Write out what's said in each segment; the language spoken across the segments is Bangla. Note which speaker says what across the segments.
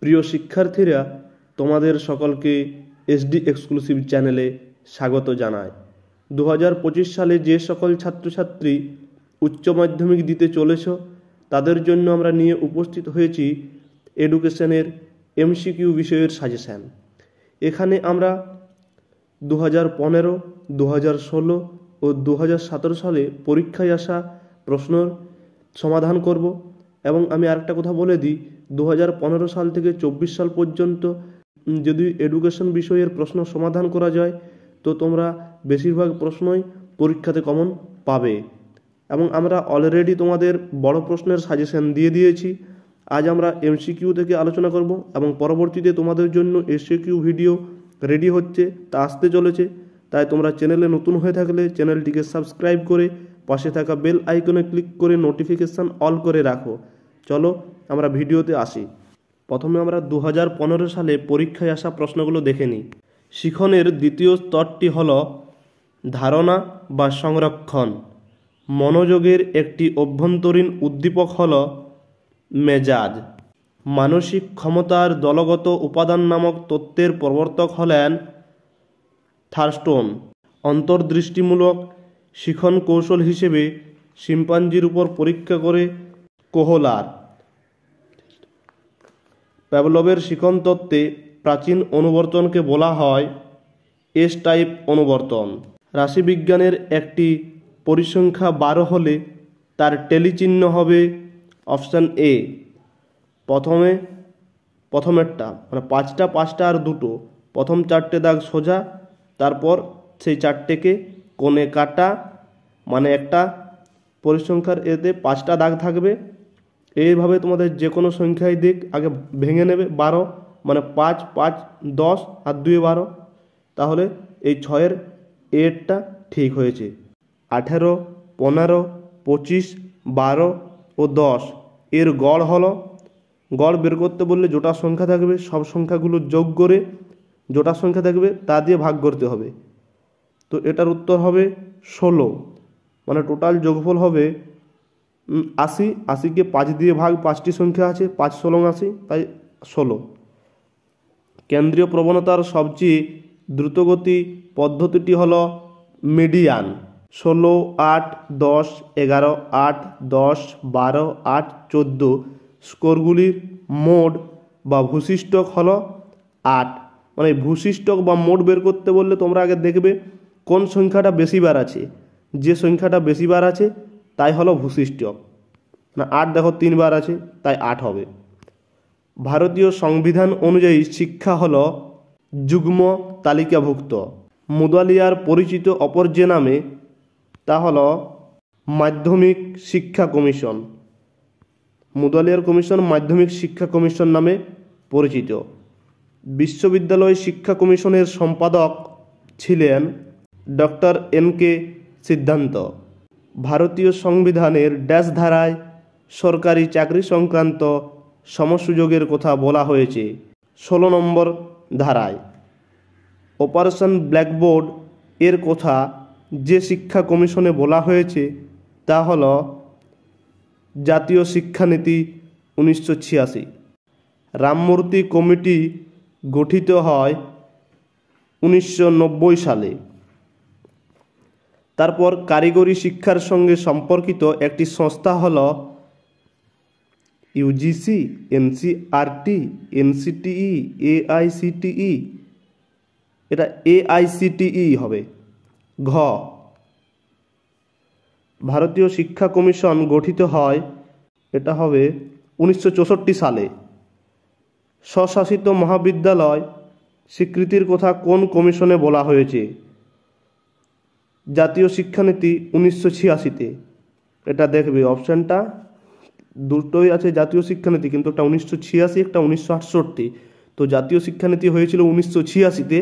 Speaker 1: প্রিয় শিক্ষার্থীরা, তোমাদের সকলকে এসডি এক্সক্লুসিভ চ্যানেলে স্বাগত জানাই। 2025 সালে যে সকল ছাত্রছাত্রী উচ্চ মাধ্যমিক দিতে চলেছ তাদের জন্য আমরা নিয়ে উপস্থিত হয়েছি এডুকেশনের এমসিকিউ বিষয়ের সাজেশান। এখানে আমরা 2015, 2016 ও 2017 সালে পরীক্ষায় আসা প্রশ্নের সমাধান করব। এবং আমি আরেকটা কথা বলে দিই, 2015 সাল থেকে 24 সাল পর্যন্ত যদি এডুকেশন বিষয়ের প্রশ্ন সমাধান করা যায় তো তোমরা বেশিরভাগ প্রশ্নই পরীক্ষাতে কমন পাবে। এবং আমরা অলরেডি তোমাদের বড় প্রশ্নের সাজেশন দিয়ে দিয়েছি। আজ আমরা এমসিকিউ থেকে আলোচনা করব এবং পরবর্তীতে তোমাদের জন্য এসকিউ ভিডিও রেডি হচ্ছে, তা আসতে চলেছে। তাই তোমরা চ্যানেলে নতুন হয়ে থাকলে চ্যানেলটিকে সাবস্ক্রাইব করে পাশে থাকা বেল আইকনে ক্লিক করে নোটিফিকেশান অল করে রাখো। চলো আমরা ভিডিওতে আসি। প্রথমে আমরা 2015 সালে পরীক্ষায় আসা প্রশ্নগুলো দেখে নিই। শিখনের দ্বিতীয় স্তরটি হল ধারণা বা সংরক্ষণ। মনোযোগের একটি অভ্যন্তরীণ উদ্দীপক হল মেজাজ। মানসিক ক্ষমতার দলগত উপাদান নামক তত্ত্বের প্রবর্তক হলেন থার্স্টোন। অন্তর্দৃষ্টিমূলক শিখন কৌশল হিসেবে শিম্পাঞ্জির উপর পরীক্ষা করে কোহলার। প্যাভলভের শিখন তত্ত্বে প্রাচীন অনুবর্তনকে বলা হয় এস টাইপ অনুবর্তন। রাশিবিজ্ঞানের একটি পরিসংখ্যা 12 হলে তার টেলিচিহ্ন হবে অপশান এ। প্রথমেরটা মানে 5টা 5টা আর 2টো, প্রথম 4টে দাগ সোজা, তারপর সেই 4টেকে কোণে কাটা, মানে একটা পরিসংখ্যার এতে 5টা দাগ থাকবে। এইভাবে তোমাদের যে কোনো সংখ্যায় দিক আগে ভেঙে নেবে। 12 মানে 5, 5, 10 আর 2 12, তাহলে এই 6-এর এরটা ঠিক হয়েছে। 18, 15, 25, 12 ও 10 এর গড় হলো, গড় বের করতে বললে জোটা সংখ্যা থাকবে, সব সংখ্যাগুলো যোগ করে জোটা সংখ্যা থাকবে তা দিয়ে ভাগ করতে হবে। তো এটার উত্তর হবে 16, মানে টোটাল যোগফল হবে 80। 80কে 5 দিয়ে ভাগ, 5টি সংখ্যা আছে, 5 16 80, তাই 16। কেন্দ্রীয় প্রবণতার সবচেয়ে দ্রুতগতি পদ্ধতিটি হলো মিডিয়ান। 16, 8, 10, 11, 8, 10, 12, 8, 14 স্কোরগুলির মোড বা ভূশিষ্টক হলো 8। মানে ভূশিষ্টক বা মোড বের করতে বললে তোমরা আগে দেখবে কোন সংখ্যাটা বেশিবার আছে। যে সংখ্যাটা বেশিবার আছে তাই হলো ভূশিষ্টক। না 8 দেখো 3 বার আছে, তাই 8 হবে। ভারতীয় সংবিধান অনুযায়ী শিক্ষা হলো যুগ্ম তালিকাভুক্ত। মুদালিয়ার পরিচিত অপর যে নামে তা হলো মাধ্যমিক শিক্ষা কমিশন। মুদালিয়ার কমিশন মাধ্যমিক শিক্ষা কমিশন নামে পরিচিত। বিশ্ববিদ্যালয় শিক্ষা কমিশনের সম্পাদক ছিলেন ডক্টর এন.কে. সিদ্ধান্ত। ভারতীয় সংবিধানের ড্যাশ ধারায় সরকারি চাকরি সংক্রান্ত সমসুযোগের কথা বলা হয়েছে 16 নম্বর ধারায়। অপারেশন ব্ল্যাকবোর্ড এর কথা যে শিক্ষা কমিশনে বলা হয়েছে তা হল জাতীয় শিক্ষানীতি 1986। রামমূর্তি কমিটি গঠিত হয় 1990 সালে। তারপর কারিগরি শিক্ষার সঙ্গে সম্পর্কিত একটি সংস্থা হল ইউজিসি, এনসিআরটি, এনসিটিই, এআইসিটিই। এটা এআইসিটিই হবে। ঘ, ভারতীয় শিক্ষা কমিশন গঠিত হয়, এটা হবে 1964 সালে। স্বশাসিত মহাবিদ্যালয় স্বীকৃতির কথা কোন কমিশনে বলা হয়েছে? জাতীয় শিক্ষানীতি 1986-তে। এটা দেখবে অপশানটা দুটোই আছে জাতীয় শিক্ষানীতি, কিন্তু একটা 1986, একটা 1968। তো জাতীয় শিক্ষানীতি হয়েছিল 1986-তে,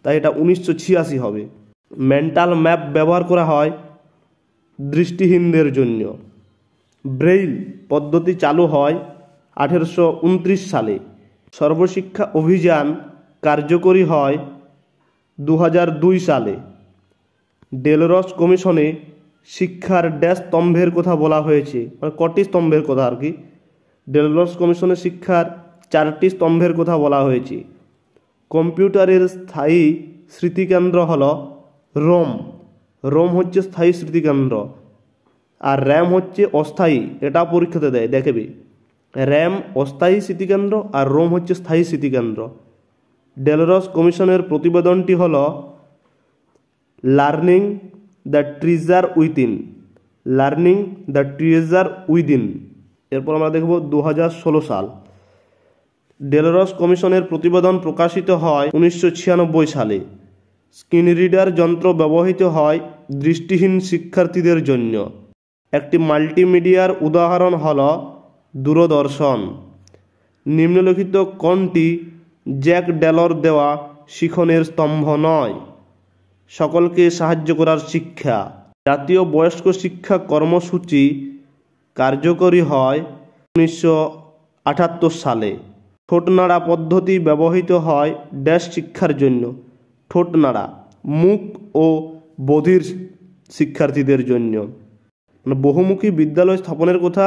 Speaker 1: তাই এটা 1986 হবে। মেন্টাল ম্যাপ ব্যবহার করা হয় দৃষ্টিহীনদের জন্য। ব্রেইল পদ্ধতি চালু হয় 1829 সালে। সর্বশিক্ষা অভিযান কার্যকরী হয় 2002 সালে। ডেলরস কমিশনে শিক্ষার ড্যাশ স্তম্ভের কথা বলা হয়েছে, মানে কটি স্তম্ভের কথা আর কি। ডেলরস কমিশনে শিক্ষার 4টি স্তম্ভের কথা বলা হয়েছে। কম্পিউটারের স্থায়ী স্মৃতিকেন্দ্র হলো রোম। রোম হচ্ছে স্থায়ী স্মৃতিকেন্দ্র, আর র্যাম হচ্ছে অস্থায়ী। এটা পরীক্ষাতে দেয়, দেখবে র্যাম অস্থায়ী স্মৃতিকেন্দ্র আর রোম হচ্ছে স্থায়ী স্মৃতিকেন্দ্র। ডেলরস কমিশনের প্রতিবেদনটি হল learning the ট্রিজার within. Learning the ট্রিজার within. এরপর আমরা দেখব 2016 সাল। ডেলরস কমিশনের প্রতিবেদন প্রকাশিত হয় 1996 সালে। স্ক্রিন রিডার যন্ত্র ব্যবহৃত হয় দৃষ্টিহীন শিক্ষার্থীদের জন্য। একটি মাল্টিমিডিয়ার উদাহরণ হল দূরদর্শন। নিম্নলিখিত কোনটি জ্যাক ডেলর দেওয়া শিখনের স্তম্ভ নয়? সকলকে সাহায্য করার শিক্ষা। জাতীয় বয়স্ক শিক্ষা কর্মসূচি কার্যকরী হয় 1978 সালে। ঠোঁটনাড়া পদ্ধতি ব্যবহৃত হয় ড্যাশ শিক্ষার জন্য। ঠোঁটনাড়া মুখ ও বধির শিক্ষার্থীদের জন্য। বহুমুখী বিদ্যালয় স্থাপনের কথা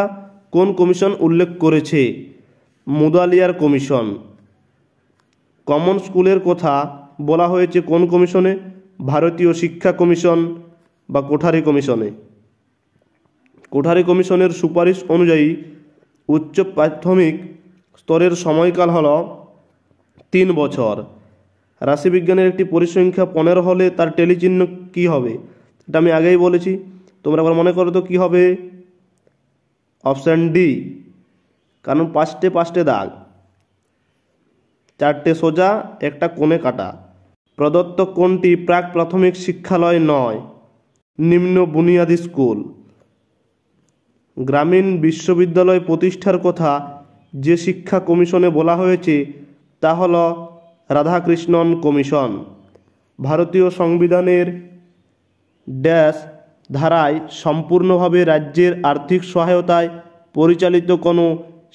Speaker 1: কোন কমিশন উল্লেখ করেছে? মুদালিয়ার কমিশন। কমন স্কুলের কথা বলা হয়েছে কোন কমিশনে? ভারতীয় শিক্ষা কমিশন বা কোঠারি কমিশনে। কোঠারি কমিশনের সুপারিশ অনুযায়ী উচ্চ প্রাথমিক স্তরের সময়কাল হল 3 বছর। রাশিবিজ্ঞানের একটি পরিসংখ্যা 15 হলে তার টেলিচিহ্ন কি হবে? এটা আমি আগেই বলেছি, তোমরা আবার মনে করো তো কি হবে? অপশান ডি, কারণ 5টে দাগ, 4টে সোজা, একটা কোণে কাটা। প্রদত্ত কোনটি প্রাক প্রাথমিক শিক্ষালয় নয়? নিম্ন বুনিয়াদী স্কুল। গ্রামীণ বিশ্ববিদ্যালয় প্রতিষ্ঠার কথা যে শিক্ষা কমিশনে বলা হয়েছে তা হল রাধাকৃষ্ণন কমিশন। ভারতীয় সংবিধানের ড্যাশ ধারায় সম্পূর্ণভাবে রাজ্যের আর্থিক সহায়তায় পরিচালিত কোনো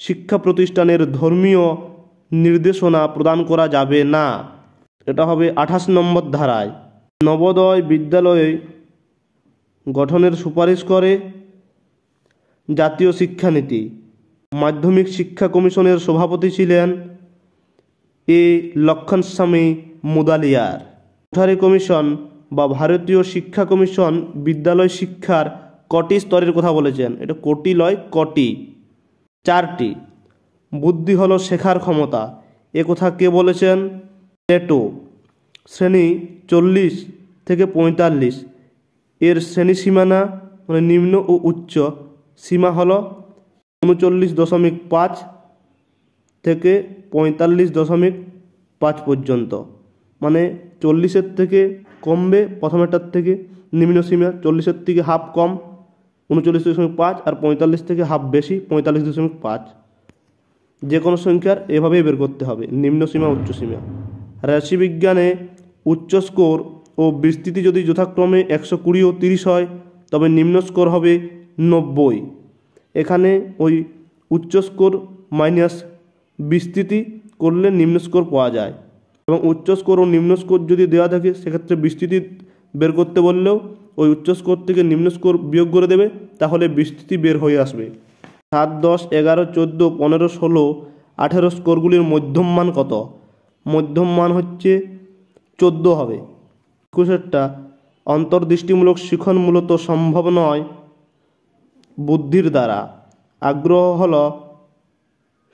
Speaker 1: শিক্ষা প্রতিষ্ঠানের ধর্মীয় নির্দেশনা প্রদান করা যাবে না। এটা হবে 28 নম্বর ধারায়। নবোদয় বিদ্যালয় গঠনের সুপারিশ করে জাতীয় শিক্ষানীতি। মাধ্যমিক শিক্ষা কমিশনের সভাপতি ছিলেন এ লক্ষণস্বামী মুদালিয়ার। কোঠারি কমিশন বা ভারতীয় শিক্ষা কমিশন বিদ্যালয় শিক্ষার কটি স্তরের কথা বলেছেন? এটা কোটি লয়, কটি, 4টি। বুদ্ধি হলো শেখার ক্ষমতা, এ কথা কে বলেছেন? প্লেটো। শ্রেণী 40 থেকে 45, এর শ্রেণী সীমানা মানে নিম্ন ও উচ্চ সীমা হলো 39.5 থেকে 45.5 পর্যন্ত। মানে 40-এর থেকে কমবে প্রথমেরটার থেকে, নিম্ন সীমা 40-এর থেকে হাফ কম 39.5, আর 45 থেকে হাফ বেশি 45.5। যে কোনো সংখ্যার এভাবেই বের করতে হবে, নিম্ন সীমা উচ্চ সীমা। রাশিবিজ্ঞানে উচ্চ স্কোর ও বিস্তৃতি যদি যথাক্রমে 120 ও 30 হয় তবে নিম্ন স্কোর হবে 90। এখানে ওই উচ্চ স্কোর মাইনাস বিস্তৃতি করলে নিম্ন স্কোর পাওয়া যায়, এবং উচ্চ স্কোর ও নিম্ন স্কোর যদি দেওয়া থাকে সেক্ষেত্রে বিস্তৃতি বের করতে বললেও ওই উচ্চ স্কোর থেকে নিম্ন স্কোর বিয়োগ করে দেবে, তাহলে বিস্তৃতি বের হয়ে আসবে। 7, 10, 11, 14, 15, 16, 18 স্কোরগুলির মধ্যম মান কত? মধ্যম মান হচ্ছে 14 হবে। 21টা অন্তর্দৃষ্টিমূলক শিখন মূলত সম্ভব নয় বুদ্ধির দ্বারা। আগ্রহ হলো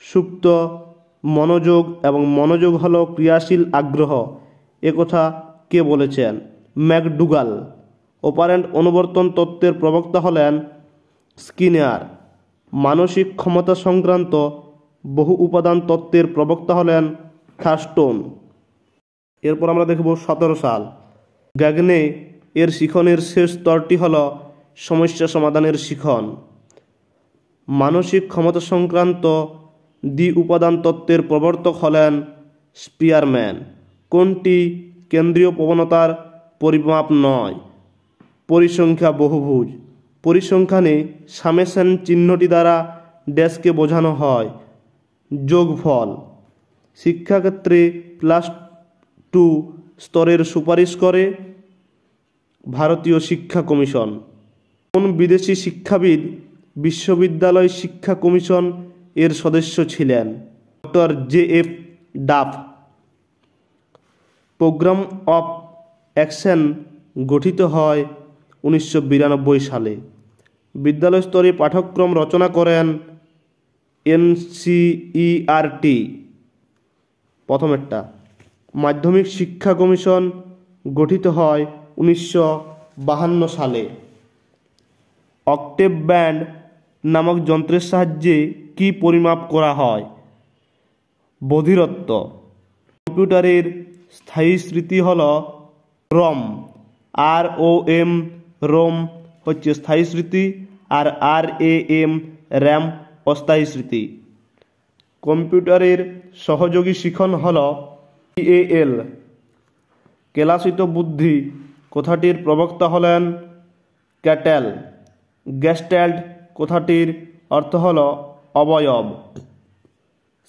Speaker 1: সুপ্ত মনোযোগ এবং মনোযোগ হলো ক্রিয়াশীল আগ্রহ, একথা কে বলেছেন? ম্যাকডুগাল। অপারেন্ট অনুবর্তন তত্ত্বের প্রবক্তা হলেন স্কিনার। মানসিক ক্ষমতা সংক্রান্ত বহু উপাদান তত্ত্বের প্রবক্তা হলেন থার্স্টোন। এরপর আমরা দেখব 17 সাল। গ্যাগনে এর শিখনের শেষ স্তরটি হল সমস্যা সমাধানের শিখন। মানসিক ক্ষমতা সংক্রান্ত দ্বি উপাদান তত্ত্বের প্রবর্তক হলেন স্পিয়ারম্যান। কোনটি কেন্দ্রীয় প্রবণতার পরিমাপ নয়? পরিসংখ্যা বহুভুজ। পরিসংখ্যানে সামেশন চিহ্নটি দ্বারা ড্যাশকে বোঝানো হয়? যোগফল। শিক্ষাক্ষেত্রে +2 স্তরের সুপারিশ করে ভারতীয় শিক্ষা কমিশন। কোন বিদেশি শিক্ষাবিদ বিশ্ববিদ্যালয় শিক্ষা কমিশন এর সদস্য ছিলেন? Doctor JF Duff. Programme of action গঠিত হয় 1992 সালে। বিদ্যালয় স্তরে পাঠ্যক্রম রচনা করেন NCERT। প্রথমেরটা মাধ্যমিক শিক্ষা কমিশন গঠিত হয় 1952 সালে। অক্টেভ ব্যান্ড নামক যন্ত্রের সাহায্যে কি পরিমাপ করা হয়? বধিরত্ব। কম্পিউটারের স্থায়ী স্মৃতি হল রম। ROM রোম হচ্ছে স্থায়ী স্মৃতি, আর RAM র্যাম অস্থায়ী স্মৃতি। কম্পিউটারের সহযোগী শিখন হল CAL। কেলাসিত বুদ্ধি কথাটির প্রবক্তা হলেন ক্যাটেল। গেস্টাল্ট কথাটির অর্থ হল অবয়ব।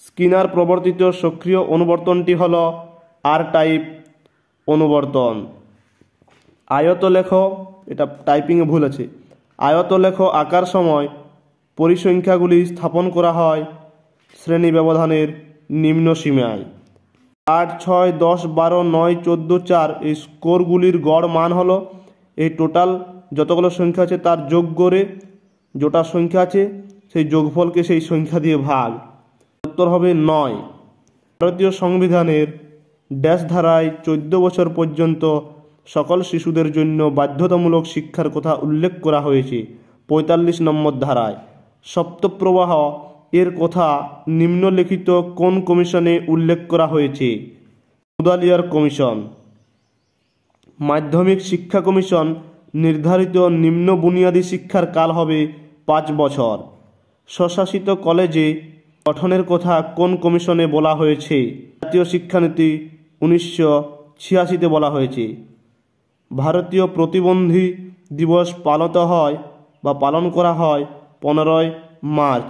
Speaker 1: স্কিনার প্রবর্তিত সক্রিয় অনুবর্তনটি হল R টাইপ অনুবর্তন। আয়তলেখ, এটা টাইপিংয়ে ভুল আছে, আয়তলেখ আঁকার সময় পরিসংখ্যাগুলি স্থাপন করা হয় শ্রেণী ব্যবধানের নিম্ন সীমায়। 8, 6, 10, 12, 9, 14, 4 এই স্কোরগুলির গড় মান হলো এই টোটাল যতগুলো সংখ্যা আছে তার যোগ করে যেটা সংখ্যা আছে সেই যোগফলকে সেই সংখ্যা দিয়ে ভাগ। উত্তর হবে 9। ভারতীয় সংবিধানের ড্যাশ ধারায় 14 বছর পর্যন্ত সকল শিশুদের জন্য বাধ্যতামূলক শিক্ষার কথা উল্লেখ করা হয়েছে 45 নম্বর ধারায়। সপ্তপ্রবাহ এর কথা নিম্নলিখিত কোন কমিশনে উল্লেখ করা হয়েছে? মুদালিয়ার কমিশন। মাধ্যমিক শিক্ষা কমিশন নির্ধারিত নিম্ন বুনিয়াদী শিক্ষার কাল হবে 5 বছর। স্বশাসিত কলেজে গঠনের কথা কোন কমিশনে বলা হয়েছে? জাতীয় শিক্ষানীতি 1986-তে বলা হয়েছে। ভারতীয় প্রতিবন্ধী দিবস পালন করা হয় 15 মার্চ।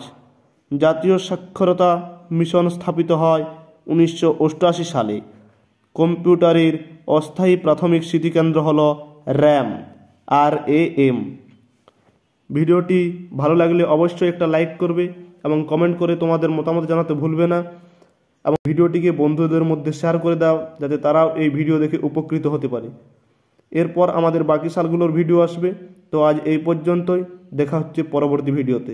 Speaker 1: জাতীয় সাক্ষরতা মিশন স্থাপিত হয় 1988 সালে। কম্পিউটারের অস্থায়ী প্রাথমিক স্মৃতিকেন্দ্র হল RAM। ভিডিওটি ভালো লাগলে অবশ্যই একটা লাইক করবে এবং কমেন্ট করে তোমাদের মতামত জানাতে ভুলবে না, এবং ভিডিওটিকে বন্ধুদের মধ্যে শেয়ার করে দাও যাতে তারাও এই ভিডিও দেখে উপকৃত হতে পারে। এরপর আমাদের বাকি সালগুলোর ভিডিও আসবে। তো আজ এই পর্যন্তই, দেখা হচ্ছে পরবর্তী ভিডিওতে।